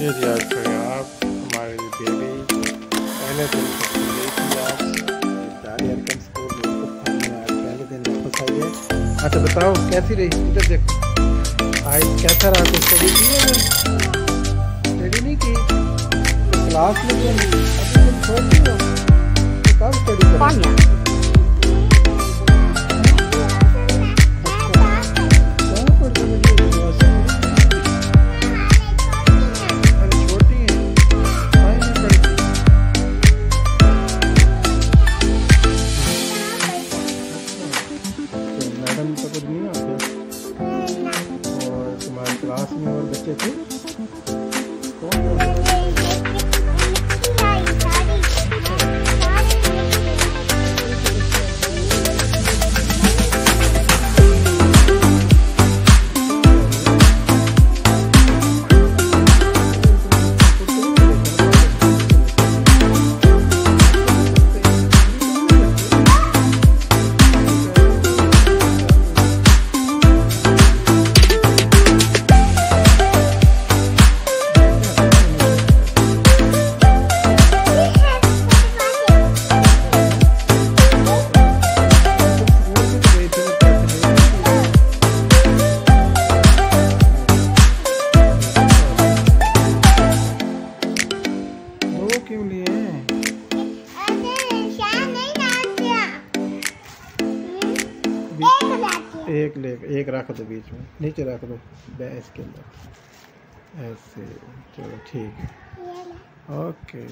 ये यार फरियाब हमारी बेबी पहले दिन पहले दिन वापस आई है। अच्छा बताओ कैसी रही? इधर देखो आज कैसा रहा? कुछ स्टडी की है? स्टडी नहीं की तो क्लास में अभी तुम छोड़ती हो तो कब स्टडी करोगे? मैडम तो कुछ नहीं आते और तुम्हारे क्लास में और बच्चे थे क्यों लिए? एक रख दो बीच में, नीचे रख दो इसके अंदर ऐसे। चलो ठीक है, ओके।